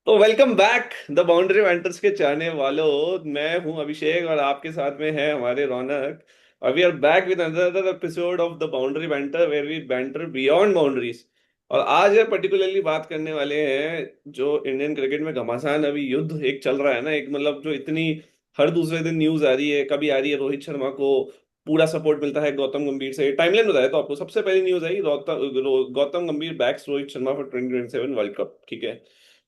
तो welcome back the boundary banters के चाहने वालों। मैं हूं अभिषेक और आपके साथ में है हमारे रौनक। और we are back with another episode of the boundary banter where we banter beyond boundaries. और आज है पर्टिकुलरली बात करने वाले हैं जो इंडियन क्रिकेट में घमासान अभी युद्ध एक चल रहा है ना, एक मतलब जो इतनी हर दूसरे दिन न्यूज आ रही है। कभी आ रही है रोहित शर्मा को पूरा सपोर्ट मिलता है गौतम गंभीर से। टाइमलाइन बताया तो आपको सबसे पहली न्यूज आई Gautam Gambhir backs Rohit Sharma for 2027 world cup. ठीक है।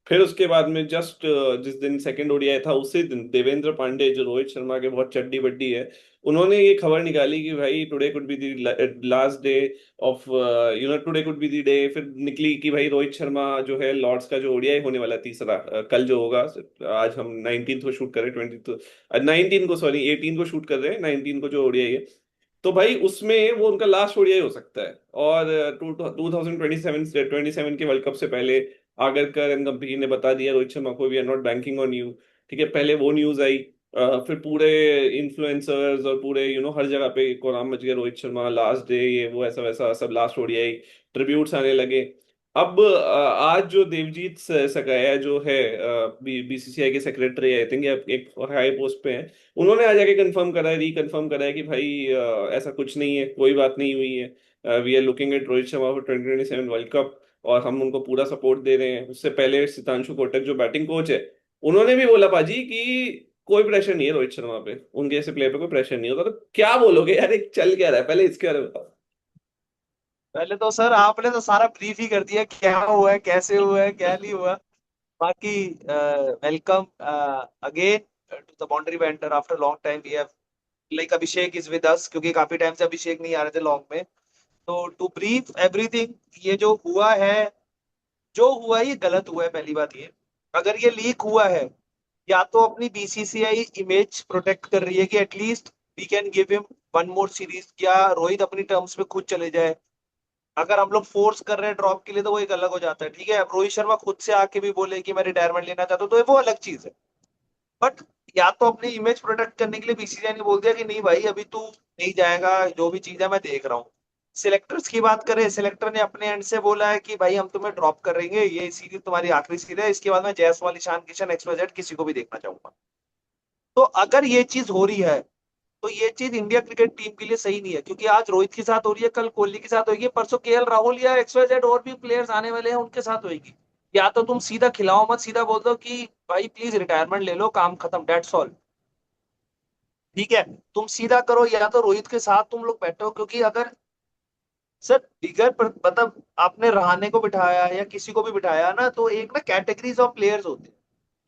फिर उसके बाद में जस्ट जिस दिन सेकंड ओडीआई था उसी दिन देवेंद्र पांडे जो रोहित शर्मा के बहुत चड्डी बड्डी है, उन्होंने ये खबर निकाली कि भाई today could be the last day of today could be the day. फिर निकली कि भाई रोहित शर्मा जो है लॉर्ड्स का जो ओडीआई होने वाला है तीसरा, कल जो होगा। आज हम 19 को शूट कर रहे हैं, 20 19 को, सॉरी 18 को शूट कर रहे हैं, 19 को जो ओडीआई है। तो भाई उसमें वो उनका लास्ट ओडीआई हो सकता है। और 2027 के वर्ल्ड कप से पहले आगरकर एंड गंभीर ने बता दिया रोहित शर्मा को we are not banking on you. ठीक है, पहले वो न्यूज आई। फिर पूरे इन्फ्लुएंसर्स और पूरे हर जगह पे कोराम मच गया, रोहित शर्मा लास्ट डे, ये वो ऐसा वैसा सब लास्ट ओडीआई। ट्रिब्यूट्स आने लगे। अब आज जो देवजीत सकाया जो है बीसीसीआई के सेक्रेटरी, आई थिंक एक हाई पोस्ट पे हैं, उन्होंने आज आके कंफर्म करा है, रिकंफर्म करा है कि भाई ऐसा कुछ नहीं है, कोई बात नहीं हुई है। We are looking at Rohit Sharma for 2027 world cup और हम उनको पूरा सपोर्ट दे रहे हैं। उससे पहले सितांशु कोटक जो बैटिंग कोच है, उन्होंने भी बोला पाजी कि कोई प्रेशर नहीं है रोहित शर्मा पे, उनके ऐसे प्लेयर पे कोई प्रेशर नहीं होता। तो क्या बोलोगे यार, एक चल क्या रहा है, पहले इसके बारे में बताओ। पहले तो सर आपने तो सारा ब्रीफ ही कर दिया, क्या हुआ है, कैसे हुआ है, क्या नहीं हुआ। बाकी welcome again to the boundary banter after long time we have like Abhishek is with us, क्योंकि काफी टाइम से अभिषेक नहीं आ रहे थे लॉन्ग में। तो टू ब्रीफ एवरीथिंग, ये जो हुआ है, जो हुआ है ये गलत हुआ है। पहली बात ये, अगर ये लीक हुआ है, या तो अपनी बीसीसीआई इमेज प्रोटेक्ट कर रही है कि at least we can give him one more series, या रोहित अपनी टर्म्स पे खुद चले जाए। अगर हम लोग फोर्स कर रहे हैं ड्रॉप के लिए तो वो एक अलग हो जाता है, ठीक है। अब रोहित शर्मा खुद से आके भी बोले कि मैं रिटायरमेंट लेना चाहता हूँ तो वो अलग चीज है। बट या तो अपनी इमेज प्रोटेक्ट करने के लिए बीसीसीआई ने बोल दिया कि नहीं भाई अभी तू नहीं जाएगा, जो भी चीज है मैं देख रहा हूँ। सिलेक्टर्स की बात करें, सिलेक्टर ने अपने एंड से बोला है कि भाई हम तुम्हें ड्रॉप करेंगे, ये सीरीज तुम्हारी आखिरी सीरीज है, इसके बाद मैं जायसवाल, ईशान किशन, एक्सवाइजेड किसी को भी देखना चाहूंगा। तो अगर ये चीज हो रही है तो ये चीज इंडिया क्रिकेट टीम के लिए सही नहीं है, क्योंकि आज रोहित के साथ हो रही है, कल कोहली के साथ होगी, परसों केएल राहुल या एक्सवाइजेड और भी प्लेयर्स आने वाले हैं उनके साथ होगी। या तो तुम सीधा खिलाओ मत, सीधा बोल दो कि भाई प्लीज रिटायरमेंट ले लो, काम खत्म, डेट्स ऑल। ठीक है, तुम सीधा करो, या तो रोहित के साथ तुम लोग बैठो, क्योंकि अगर सर बिगर मतलब आपने रहाणे को बिठाया या किसी को भी बिठाया ना, तो एक ना कैटेगरीज ऑफ प्लेयर्स होते हैं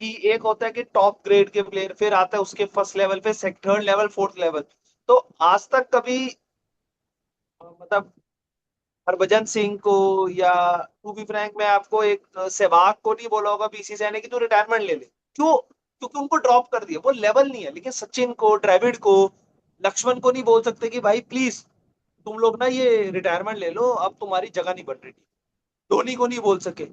कि एक होता है कि टॉप ग्रेड के प्लेयर, फिर आता है उसके फर्स्ट लेवल, फिर थर्ड लेवल, फोर्थ लेवल। तो आज तक कभी मतलब हरभजन सिंह को, या टू बी फ्रैंक मैं आपको एक सहवाग को नहीं बोला होगा बीसीसीआई ने कि तू रिटायरमेंट ले ले। क्यों? क्योंकि उनको ड्रॉप कर दिया, वो लेवल नहीं है। लेकिन सचिन को, द्रविड़ को, लक्ष्मण को नहीं बोल सकते कि भाई प्लीज तुम लोग ना ये रिटायरमेंट ले लो, अब तुम्हारी जगह नहीं बन रही। धोनी को नहीं बोल सके।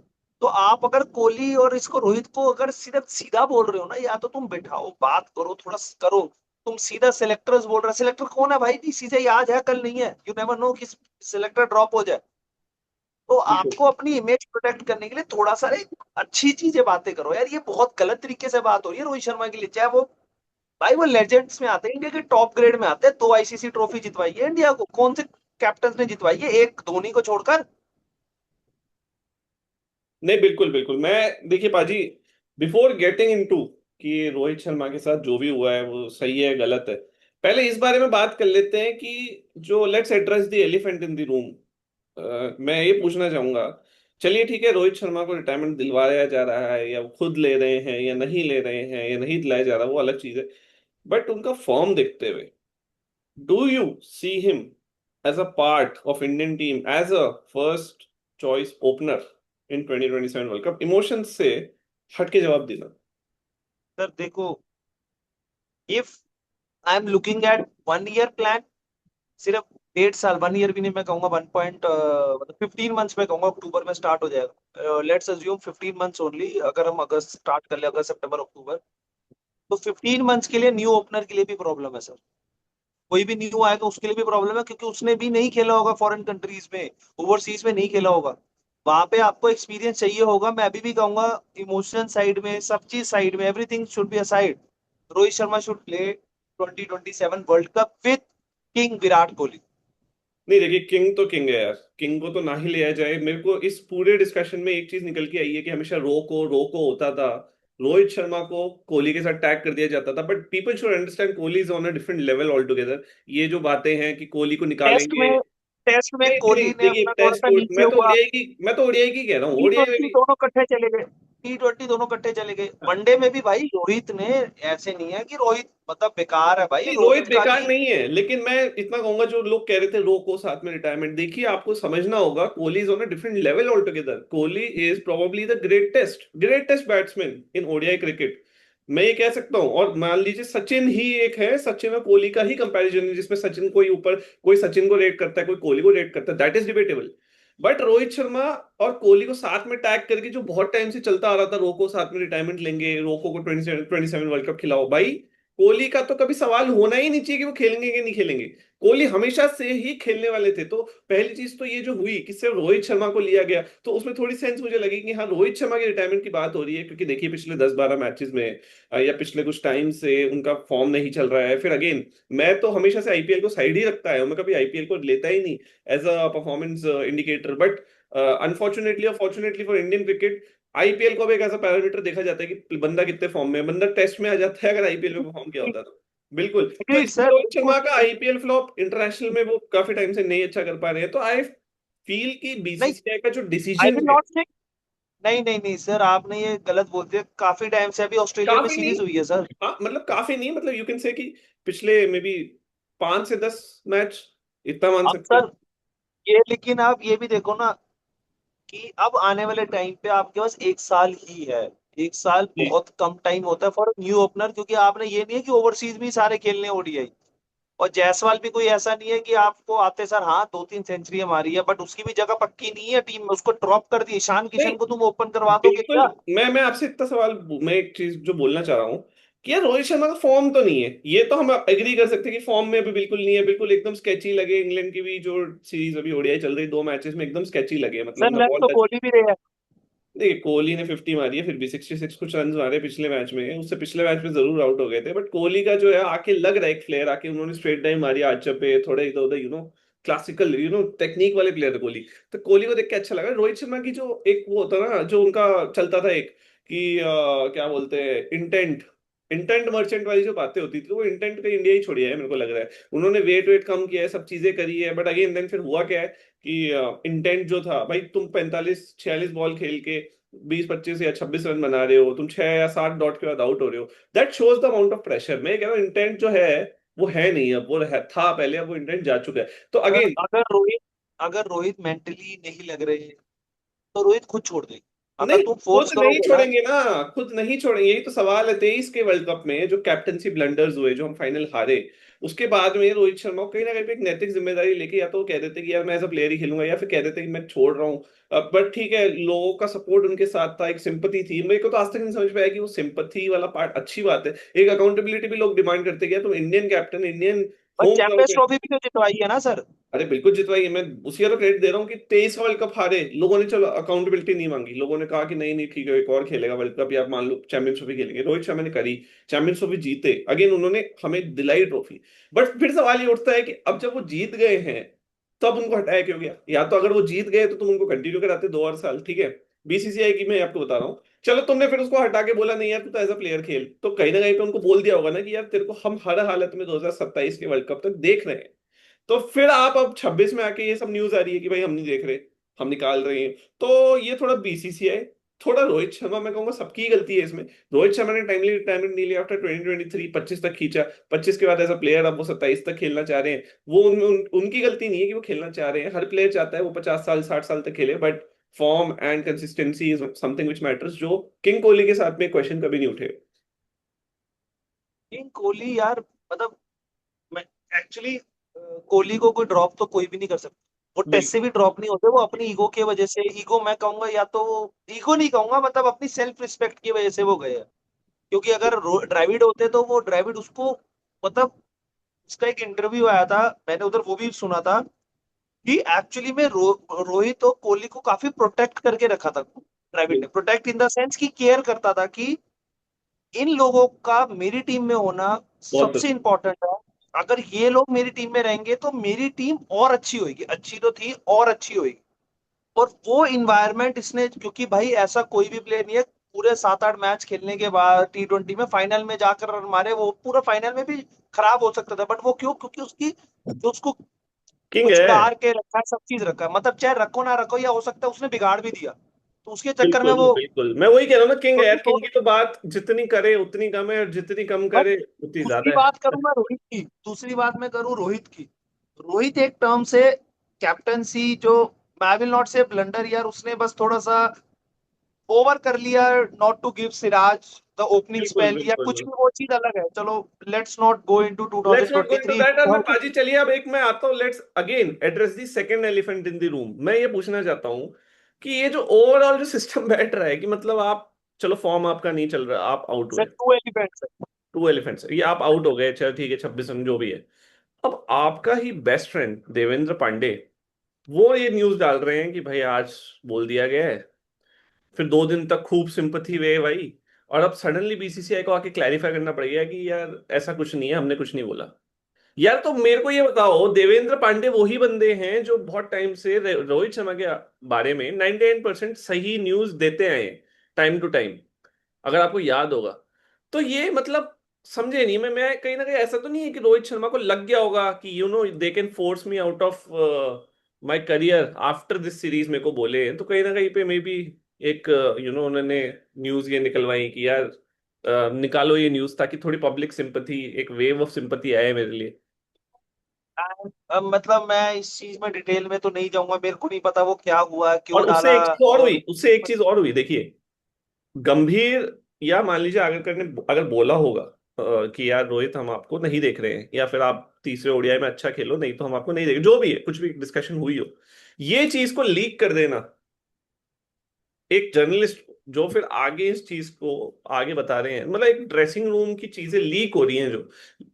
तो आप अगर कोहली और इसको रोहित को अगर सिर्फ सीधा बोल रहे हो ना, या तो तुम बिठाओ, बात करो, थोड़ा करो। तुम सीधा सिलेक्टर्स बोल रहे हो, सिलेक्टर कौन है भाई? बीसीसीआई आज है कल नहीं है, यू नेवर नो कि सिलेक्टर ड्रॉप हो जाए। तो बिल्कुल। आपको अपनी इमेज प्रोटेक्ट करने के लिए थोड़ा सा एक अच्छी चीजें बातें करो यार। ये बहुत गलत तरीके से बात हो रही है रोहित शर्मा के लिए, चाहे वो भाई वो लेजेंड्स में आते हैं, इंडिया के टॉप ग्रेड में आते हैं, दो आईसीसी ट्रॉफी जितवाई है इंडिया को, कौन से कैप्टन ने जितवाई है एक धोनी को छोड़कर? नहीं, बिल्कुल बिल्कुल। मैं देखिए पाजी, बिफोर गेटिंग इनटू कि रोहित शर्मा के साथ जो भी हुआ है वो सही है गलत है, पहले इस बारे में बात कर लेते हैं कि जो let's address the elephant in the room. मैं ये पूछना चाहूंगा, चलिए ठीक है, रोहित शर्मा को रिटायरमेंट दिलवाया जा रहा है या वो खुद ले रहे हैं या नहीं ले रहे हैं या नहीं दिलाया जा रहा, वो अलग चीज है। बट उनका फॉर्म देखते हुए, do you see him as a part of Indian team as a first choice opener in 2027 world cup? Emotion से हट के जवाब देना। सर देखो, if I am looking at one year plan, सिर्फ 1.5 साल, वन ईयर भी नहीं, मैं कहूंगा 1 पॉइंट मतलब 15 मंथ्स में कहूंगा, अक्टूबर में स्टार्ट हो जाएगा। लेट्स अज्यूम 15 मंथ्स ओनली, अगर हम अगस्त स्टार्ट कर ले, अगस्त सितंबर अक्टूबर, तो 15 मंथ्स के लिए न्यू ओपनर के लिए भी प्रॉब्लम है सर। कोई भी न्यू आएगा उसके लिए भी प्रॉब्लम है, क्योंकि उसने भी नहीं खेला होगा फॉरेन कंट्रीज में, ओवरसीज में नहीं खेला होगा। वहां पे आपको एक्सपीरियंस चाहिए होगा। मैं अभी भी कहूंगा इमोशन साइड में, सब चीज साइड में, everything should be aside, Rohit Sharma should play 2027 world cup with king Virat Kohli. नहीं देखिए, किंग तो किंग है यार, किंग को तो ना ही लिया जाए। मेरे को इस पूरे डिस्कशन में एक चीज निकल के आई है कि हमेशा रो को होता था, रोहित शर्मा को कोहली के साथ टैग कर दिया जाता था, but people should understand Kohli is on a different level all together. ये जो बातें हैं कि कोहली को टेस्ट निकालेंगे, में टेस्ट में नहीं नहीं कोहली ने देखिए, अपना थोड़ा टेस्ट सा नीचे हुआ। मैं तो ओडीआई की कह रहा हूँ, टी ओडीआई में ट्वेंटी भी। दोनों इकट्ठे चले गए, T20 दोनों इकट्ठे चले गए। वनडे में भी भाई रोहित ने, ऐसे नहीं है कि रोहित मतलब बेकार है भाई, नहीं, रोहित रोहित का बेकार भी। नहीं है, लेकिन मैं इतना कहूंगा, जो लोग कह रहे थे रो को साथ में रिटायरमेंट, देखिए आपको समझना होगा Kohli is on a different level all together. Kohli is probably the greatest batsman in ODI cricket. मैं ये कह सकता हूँ, और मान लीजिए सचिन ही एक है, सचिन और कोहली का ही कंपैरिजन है, जिसमें सचिन कोई ऊपर, कोई सचिन को रेट करता है, कोई कोहली को रेट करता है, that is debatable. But Rohit Sharma और कोहली को साथ में टैग करके जो बहुत टाइम से चलता आ रहा था, रोको साथ में रिटायरमेंट लेंगे, रोको को 27 वर्ल्ड कप खिलाओ भाई, कोहली का तो कभी सवाल होना ही नहीं चाहिए कि वो खेलेंगे कि नहीं खेलेंगे। कोहली हमेशा से ही खेलने वाले थे। तो पहली चीज तो ये जो हुई कि सिर्फ रोहित शर्मा को लिया गया, तो उसमें थोड़ी सेंस मुझे लगी कि हाँ, रोहित शर्मा की रिटायरमेंट की बात हो रही है, क्योंकि देखिए पिछले 10-12 मैचेस में या पिछले कुछ टाइम से उनका फॉर्म नहीं चल रहा है। फिर अगेन, मैं तो हमेशा से आईपीएल को साइड ही रखता है, मैं कभी आईपीएल को लेता ही नहीं as a performance indicator. But unfortunately और fortunately for Indian cricket, IPL को अब एक ऐसा पैरामीटर देखा जाता है कि बंदा कितने फॉर्म में है। बंदा टेस्ट में आ जाता है अगर आईपीएल में परफॉर्म किया होता है तो। बिल्कुल। तो एग्रीड इसलिए सर, रोहित बिल्कुल। शर्मा का आईपीएल फ्लॉप, इंटरनेशनल में वो काफी टाइम से नहीं अच्छा कर पा रहे हैं, तो आई फील कि नहीं, बीसीसीआई का जो आई डिसीजन विल है। नॉट से। नहीं नहीं नहीं सर, आपने ये गलत बोल दिया। काफी टाइम से अभी ऑस्ट्रेलिया में काफी नहीं, सीरीज हुई है सर। हाँ मतलब काफी नहीं, मतलब यू कैन से कि पिछले मे बी 5 से 10 मैच, इतना मान अब सकते हैं। सर ये, लेकिन आप ये भी देखो ना कि अब आने वाले टाइम पे आपके पास एक साल ही है। एक साल जी। बहुत कम टाइम होता है फॉर न्यू ओपनर, क्योंकि आपने ये नहीं है कि ओवरसीज भी सारे खेलने ओडीआई। और जायसवाल भी कोई ऐसा नहीं है कि आपको आते सर हाँ 2-3 सेंचुरियां मारी है, बट उसकी भी जगह पक्की नहीं है टीम में, उसको ड्रॉप कर दिया। ईशान नहीं किशन को तुम ओपन करवा दोगे बिल्कुल, क्या? मैं आपसे इतना सवाल, मैं एक चीज जो बोलना चाह रहा हूँ कि यार रोहित शर्मा का फॉर्म तो नहीं है, ये तो हम एग्री कर सकते हैं कि फॉर्म में अभी बिल्कुल नहीं है, बिल्कुल एकदम स्केची लगे। इंग्लैंड की भी जो सीरीज अभी ओडीआई चल रही 2 मैचेस में एकदम स्केची लगे, मतलब सर ना लग बॉल तो टच। कोहली भी रहे हैं। देखिए कोहली ने 50 मारी है, फिर भी 66 कुछ रन मारे पिछले मैच में, उससे पिछले मैच में जरूर आउट हो गए थे, बट कोहली का जो है आके लग रहा है एक फ्लेयर आके, उन्होंने स्ट्रेट ड्राइव मारी आज पे, थोड़ा इधर उधर क्लासिकल टेक्निक वाले प्लेयर है कोहली। तो कोहली को देख के अच्छा लगा। रोहित शर्मा की जो एक वो होता है ना, जो उनका चलता था एक कि क्या बोलते हैं, इंटेंट, इंटेंट मर्चेंट वाली जो बातें होती थी, तो वो इंटेंट का इंडिया ही छोड़ी है मेरे को लग रहा है। उन्होंने वेट वेट कम किया है, सब चीजें करी है, बट अगेन देन फिर हुआ क्या है कि इंटेंट जो था भाई, तुम 45-46 बॉल खेल के 20-25 या 26 रन बना रहे हो, तुम 6 या 7 डॉट के बाद आउट हो रहे हो, that shows the amount of pressure. मैं कह रहा हूँ इंटेंट जो है वो है नहीं अब, वो था पहले, अब वो इंटेंट जा चुका है। तो सर अगेन, अगर रोहित मेंटली नहीं लग रहे तो रोहित खुद छोड़ दे। अगर नहीं तुम खुद फोर्स नहीं करोगे ना। छोड़ेंगे ना, खुद नहीं छोड़ेंगे, यही तो सवाल है। 23 के वर्ल्ड कप में जो कैप्टनसी ब्लंडर्स हुए, जो हम फाइनल हारे, उसके बाद में रोहित शर्मा को कहीं ना कहीं पे एक नैतिक जिम्मेदारी लेके, या तो वो कह देते कि यार मैं एज अ प्लेयर ही खेलूंगा, या फिर कह देते कि मैं छोड़ रहा हूँ। बट ठीक है, लोगों का सपोर्ट उनके साथ था, एक सिंपथी थी। मेरे को तो आज तक नहीं समझ में आया कि वो सिंपथी वाला पार्ट अच्छी बात है। एक अकाउंटेबिलिटी भी लोग डिमांड करते हैं कि यार तुम इंडियन कैप्टन, इंडियन बस होम चैंपियंस ग्राउंड। ट्रॉफी भी तो जितवाई है ना सर। अरे बिल्कुल जितवाई है, मैं उसी का तो क्रेडिट दे रहा हूँ कि 23 का वर्ल्ड कप हारे लोगों ने, चलो अकाउंटेबिलिटी नहीं मांगी, लोगों ने कहा कि नहीं नहीं ठीक है, एक और खेलेगा वर्ल्ड कप, या मान लो चैंपियंस ट्रॉफी खेलेंगे। रोहित शर्मा ने करी, चैंपियंस ट्रॉफी जीते, अगेन उन्होंने हमें दिलाई ट्रॉफी। बट फिर सवाल ये उठता है कि अब जब वो जीत गए हैं, तो अब उनको हटाया क्यों गया? या तो अगर वो जीत गए तो तुम उनको कंटिन्यू कराते 2 और साल, ठीक है। बीसीसीआई की मैं आपको बता रहा हूँ, चलो तुमने फिर उसको हटा के बोला नहीं यार तू तो एज अ प्लेयर खेल, तो कहीं ना कहीं पे उनको बोल दिया होगा ना कि यार तेरे को हम हर हालत में 2027 के वर्ल्ड कप तक देख रहे हैं। तो फिर आप अब 26 में आके ये सब न्यूज आ रही है कि भाई हम नहीं देख रहे, हम निकाल रहे हैं। तो ये थोड़ा बीसीसीआई, थोड़ा रोहित शर्मा, मैं कहूंगा सबकी गलती है इसमें। रोहित शर्मा ने टाइमली रिटायरमेंट नहीं लिया आफ्टर 2023, 25 तक खींचा, 25 के बाद एज अ प्लेयर अब वो 27 तक खेलना चाह रहे हैं। वो उनकी गलती नहीं है कि वो खेलना चाह रहे हैं, हर प्लेयर चाहता है वो 50 साल 60 साल तक खेले, but form and consistency is something which matters, जो किंग कोहली के साथ में क्वेश्चन कभी नहीं उठे। किंग कोहली यार, मतलब मैं एक्चुअली, कोहली को कोई ड्रॉप तो कोई भी नहीं कर सकता। वो टेस्ट से बिल्कुल। भी ड्रॉप नहीं होते, वो अपनी ईगो की वजह से, ईगो मैं कहूंगा, या तो ईगो नहीं कहूंगा, मतलब अपनी सेल्फ रिस्पेक्ट की वजह से वो गए हैं। क्योंकि अगर ड्राविड होते तो वो ड्राविड उसको, मतलब उसका एक इंटरव्यू आया था, मैंने उधर वो भी सुना था कि एक्चुअली में रोहित और कोहली को काफी प्रोटेक्ट करके रखा था द्रविड़ ने। प्रोटेक्ट इन द सेंस कि केयर करता था कि इन लोगों का मेरी टीम में होना बहुत सबसे इंपॉर्टेंट है। अगर ये लोग मेरी टीम में रहेंगे तो मेरी टीम और अच्छी होगी, अच्छी तो थी और अच्छी होगी। और वो इन्वायरमेंट इसने, क्योंकि भाई ऐसा कोई भी प्लेयर नहीं है पूरे 7-8 मैच खेलने के बाद T20 में फाइनल में जाकर रन मारे, वो पूरा फाइनल में भी खराब हो सकता था, बट वो क्यों? क्योंकि उसकी जो उसको किंग कुछ है। कार के रखा है, सब चीज रखा है, मतलब चाहे रखो ना रखो, या हो सकता है उसने बिगाड़ भी दिया, तो उसके चक्कर में बिल्कुल वो बिल्कुल, मैं वही कह रहा हूँ ना, किंग है यार। 22। किंग की तो बात जितनी करे उतनी कम है, और जितनी कम बट करे उतनी दूसरी ज्यादा बात है। करूं मैं रोहित की, दूसरी बात मैं करूं रोहित की। रोहित एक टर्म से कैप्टनसी जो, I will not say blunder यार, उसने बस थोड़ा सा ओवर कर लिया, not to give Siraj the opening बिल्कुल स्पेल या कुछ बिल्कुल। भी, वो चीज अलग है। चलो, let's not go into let's not go into 2023 that. और मैं 2000। पाजी चलिए, अब एक मैं आता हूँ, let's again address the second elephant in the room. मैं ये पूछना चाहता हूँ कि ये जो ओवरऑल जो सिस्टम बैठ रहा है, कि मतलब आप, चलो फॉर्म आपका नहीं चल रहा, आप आउट सर हुए। टू एलिमेंट्स है। टू एलिफेंट्स, ये आप आउट हो गए, चलो ठीक है, 26 रन जो भी है। अब आपका ही बेस्ट फ्रेंड देवेंद्र पांडे, वो ये न्यूज डाल रहे हैं कि भाई आज बोल दिया गया है। फिर 2 दिन तक खूब सिंपथी वे भाई, और अब सडनली बीसीसीआई को आके क्लैरिफाई करना पड़ेगा कि यार ऐसा कुछ नहीं है, हमने कुछ नहीं बोला। यार तो मेरे को ये बताओ, देवेंद्र पांडे वही बंदे हैं जो बहुत टाइम से रोहित शर्मा के बारे में 99% सही न्यूज देते आए हैं, टाइम टू टाइम, अगर आपको याद होगा। तो ये मतलब समझे नहीं, मैं कहीं ना कहीं ऐसा तो नहीं है कि रोहित शर्मा को लग गया होगा कि they can force me out of my career after this series, मेरे को बोले हैं, तो कहीं ना कहीं पे मे बी एक उन्होंने न्यूज ये निकलवाई कि यार निकालो ये न्यूज, ताकि थोड़ी पब्लिक सिंपथी, एक वेव ऑफ सिंपथी आए मेरे लिए। अब मतलब मैं इस चीज में डिटेल में तो नहीं जाऊंगा, मेरे को नहीं पता वो क्या हुआ, और क्यों उससे डाला। एक चीज और हुई, और उससे एक चीज और हुई, देखिए, गंभीर, या मान लीजिए अगर करने, अगर बोला होगा कि यार रोहित हम आपको नहीं देख रहे हैं, या फिर आप तीसरे ओडीआई में अच्छा खेलो, नहीं तो हम आपको नहीं देख, जो भी है, कुछ भी डिस्कशन हुई हो, ये चीज को लीक कर देना एक जर्नलिस्ट, जो फिर आगे इस चीज को आगे बता रहे हैं, मतलब एक ड्रेसिंग रूम की चीजें लीक हो रही हैं जो,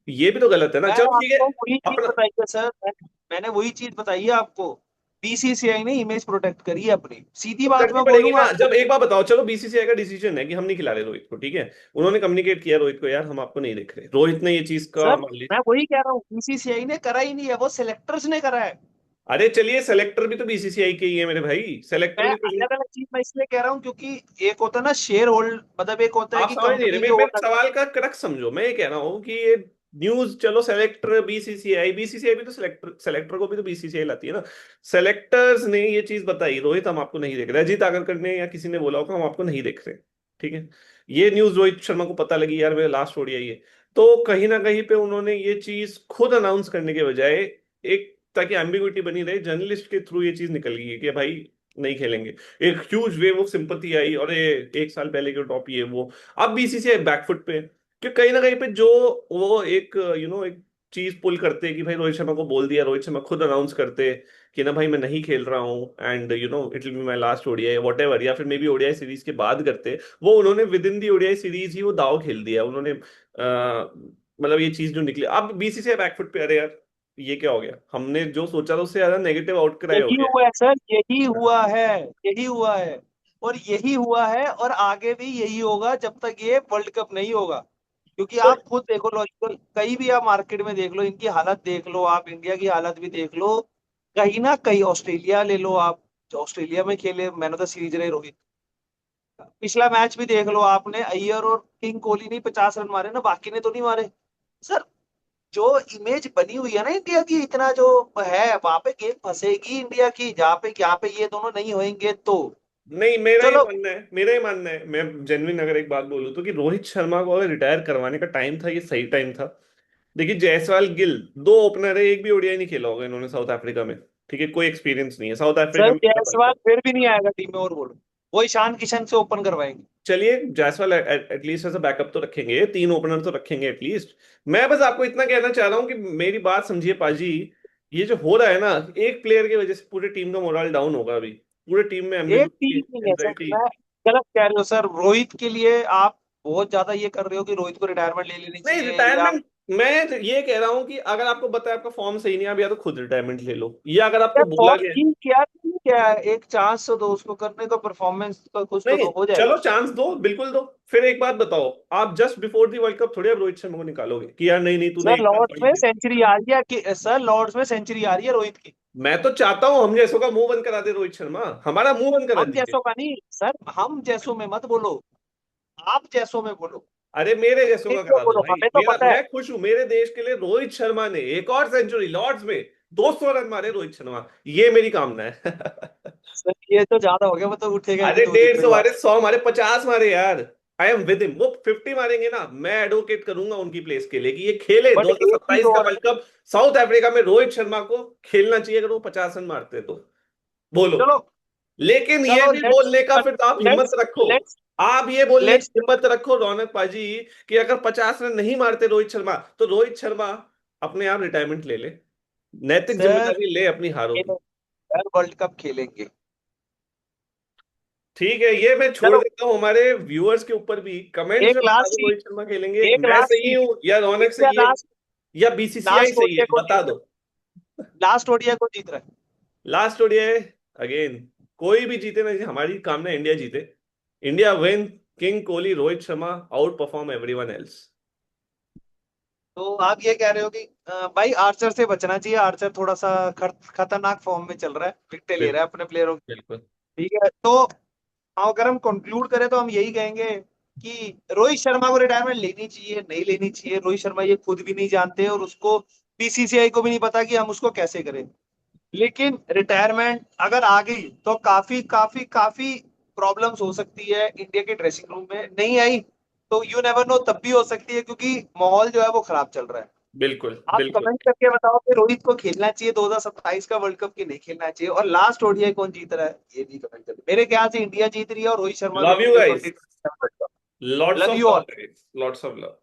ये भी तो गलत है ना। मैंने चलो ठीक है, आपको वही चीज अपना, बताई है सर, मैंने वही चीज बताई है आपको। बीसीसीआई ने इमेज प्रोटेक्ट करी है अपनी, सीधी तो बात करनी मैं पड़ेगी बोलूंगा ना। आपको। जब एक बार बताओ, चलो बीसीसीआई का डिसीजन है कि हम नहीं खिला रहे रोहित को, ठीक है, उन्होंने कम्युनिकेट किया रोहित को, यार हम आपको नहीं देख रहे, रोहित ने ये चीज का सर मान लीजिए। मैं वही कह रहा हूँ, बीसीसीआई ने करा ही नहीं है, वो सिलेक्टर्स ने करा है। अरे चलिए, सेलेक्टर भी तो बीसीसीआई के ही है मेरे भाई, सेलेक्टर मैं भी तो। अलग अलग चीज मैं इसलिए कह रहा हूँ क्योंकि एक होता है ना शेयर होल्ड, मतलब एक होता है आप कि समझ नहीं रहे, कंपनी मेरे जो मेरे ओनर। सवाल का क्रक्स समझो। मैं ये कह रहा हूँ कि ये न्यूज, चलो सेलेक्टर बीसीसीआई, बीसीसीआई भी तो सेलेक्टर, सेलेक्टर को भी तो बीसीसीआई लाती है ना। सेलेक्टर्स ने ये चीज बताई, रोहित हम आपको नहीं देख रहे, अजीत आगरकर ने या किसी ने बोला होगा हम आपको नहीं देख रहे, ठीक है। ये न्यूज रोहित शर्मा को पता लगी, यार मेरा लास्ट ओडीआई है, तो कहीं ना कहीं पे उन्होंने ये चीज खुद अनाउंस करने के बजाय, एक ताकि एम्बिग्विटी बनी रहे, जर्नलिस्ट के थ्रू ये चीज निकल गई कि भाई नहीं खेलेंगे। एक ह्यूज वेव ऑफ सिंपथी आई, और ये एक साल पहले के टॉप, ये वो, अब बीसीसीआई बैकफुट पे, कि कहीं ना कहीं पे जो वो एक एक चीज पुल करते कि भाई रोहित शर्मा को बोल दिया, रोहित शर्मा खुद अनाउंस करते कि ना भाई मैं नहीं खेल रहा हूँ, and it will be my last ODI what ever, या फिर मे बी ओडीआई सीरीज के बाद करते, वो उन्होंने within the ODI series ही वो दाव खेल दिया उन्होंने। मतलब ये चीज जो निकली, अब बीसीसीआई बैकफुट पे, अरे यार ये क्या हो गया, हमने जो सोचा था उससे ज्यादा नेगेटिव आउटक्राई हो यही गया हुआ है सर, यही है। हुआ है, यही हुआ है, और यही हुआ है, और आगे भी यही होगा जब तक ये वर्ल्ड कप नहीं होगा। क्योंकि तो आप खुद देखो, लॉजिकल कहीं भी आप मार्केट में देख लो, इनकी हालत देख लो, आप इंडिया की हालत भी देख लो, कहीं ना कहीं ऑस्ट्रेलिया ले लो आप, जो ऑस्ट्रेलिया में खेले मैन ऑफ द सीरीज रहे रोहित। पिछला मैच भी देख लो आपने, अय्यर और किंग कोहली ने 50 रन मारे ना, बाकी ने तो नहीं मारे। सर जो इमेज बनी हुई है ना इंडिया की, इतना जो है वहां पे गेम फंसेगी इंडिया की, जहाँ पे ये दोनों नहीं होंगे तो। नहीं, मेरा ये चलो मानना है, मेरा ये मानना है, मैं जेन्युइन अगर एक बात बोलूं तो, कि रोहित शर्मा को अगर रिटायर करवाने का टाइम था, ये सही टाइम था। देखिए, जायसवाल गिल, दो ओपनर है, एक भी ओडीआई नहीं खेला होगा इन्होंने साउथ अफ्रीका में, ठीक है, कोई एक्सपीरियंस नहीं है साउथ अफ्रीका सर, में खेला। जायसवाल फिर भी नहीं आएगा टीम में, और बोलो वो ईशान किशन से ओपन करवाएंगे। चलिए, Jaiswal at least as a backup तो रखेंगे, तीन ओपनर तो रखेंगे एटलीस्ट। मैं बस आपको इतना कहना चाह रहा हूँ कि मेरी बात समझिए पाजी, ये जो हो रहा है ना, एक प्लेयर की वजह से पूरी टीम का मोरल डाउन होगा अभी, पूरे टीम में एक एम्बिग्विटी, टीम नहीं है सर, एंजाइटी। मैं गलत कह रहे हो सर। रोहित के लिए आप बहुत ज्यादा ये कर रहे हो कि रोहित को रिटायरमेंट ले लेनी नहीं चाहिए या। रिटायरमेंट, मैं तो ये कह रहा हूं कि अगर आपको पता है आपका फॉर्म सही नहीं है, आप या तो खुद रिटायरमेंट ले लो, या अगर आपको यार बोला फॉर्म गया है। की क्या है, एक चांस तो दो उसको करने का, परफॉर्मेंस का कुछ तो नहीं, दो, हो जाएगा। चलो चांस दो, बिल्कुल दो। फिर एक बात बताओ, आप just before the world cup थोड़ी आप रोहित शर्मा को निकालोगे कि यार नहीं नहीं तूने सर एक साल लॉर्ड्स बड़ी में थी। सेंचुरी आ रही है कि सर लॉर्ड्स में सेंचुरी आ रही है रोहित की। मैं तो चाहता हूं हम जैसों का मुंह बंद करा दे रोहित शर्मा, हमारा मुंह बंद करा हम दीजिए। जैसों का नहीं सर, हम जैसों में मत बोलो, आप जैसों में बोलो, अरे मेरे जैसों अपने का लिए करा दो बोलो, भाई, हमें तो मेरा पता है। मैं खुश हूं, मेरे देश के लिए रोहित शर्मा ने एक और सेंचुरी लॉर्ड्स में, 200 रन मारे रोहित शर्मा, ये मेरी कामना है। सर ये तो ज्यादा हो गया, वो तो उठेगा ही नहीं अरे दो दिन 150 कोई बात मारे, 100 मारे, 50 मारे यार। आई एम विद हिम, वो 50 मारेंगे ना, मैं एडवोकेट करूंगा उनकी प्लेस के लिए कि ये खेले नहीं। बट एक चीज 2027 का और है। World cup. साउथ अफ्रीका में रोहित शर्मा को खेलना चाहिए अगर वो 50 रन मारते हैं तो। बोलो। चलो लेकिन ये चलो भी लेट्स बोलने का फिर तो आप हिम्मत लेट्स रखो, लेट्स आप ये बोलने की लेट्स हिम्मत रखो रौनक पाजी, कि अगर 50 रन नहीं मारते रोहित शर्मा तो रोहित शर्मा अपने आप रिटायरमेंट ले ले, नैतिक सर जिम्मेदारी ले अपनी हारों की। वर्ल्ड कप खेलेंगे। ठीक है, ये मैं छोड़ चलो देता हूँ हमारे व्यूअर्स के ऊपर भी, कमेंट्स एक में बता लास्ट दो चीज, रोहित शर्मा खेलेंगे, एक मैं लास्ट सही चीज, हूँ या रौनक इंडिया सही है, लास्ट या बीसीसीआई लास्ट सही है, ओडीआई कौन बता जीत रहा दो। है, लास्ट ओडीआई कौन जीत रहा है? लास्ट ओडीआई, अगेन कोई भी जीते ना, हमारी कामना इंडिया जीते। India win, king Kohli Rohit Sharma out perform everyone else. तो आप ये कह रहे हो कि भाई आर्चर से बचना चाहिए, आर्चर थोड़ा सा खतरनाक फॉर्म में चल रहा है, विकेट ले रहा है बिल्कुल अपने प्लेयरों की। बिल्कुल। ठीक है, तो अगर हम कंक्लूड करें तो हम यही कहेंगे कि रोहित शर्मा को रिटायरमेंट लेनी चाहिए नहीं लेनी चाहिए, रोहित शर्मा ये खुद भी नहीं जानते और उसको बीसीसीआई को भी नहीं पता कि हम उसको कैसे करें। लेकिन रिटायरमेंट अगर आ गई तो काफी काफी काफी प्रॉब्लम्स हो सकती है इंडिया के ड्रेसिंग रूम में, नहीं आई तो यू नेवर नो, तब भी हो सकती है क्योंकि माहौल जो है वो खराब चल रहा है। बिल्कुल आप बिल्कुल। कमेंट करके बताओ कि रोहित को खेलना चाहिए 2027 का वर्ल्ड कप की नहीं खेलना चाहिए, और लास्ट ओडीआई कौन जीत रहा है ये भी कमेंट करके। मेरे ख्याल से इंडिया जीत रही है और Rohit Sharma love will you win the guys, 2027 world cup. Lots love of you love all. Guys, lots of love.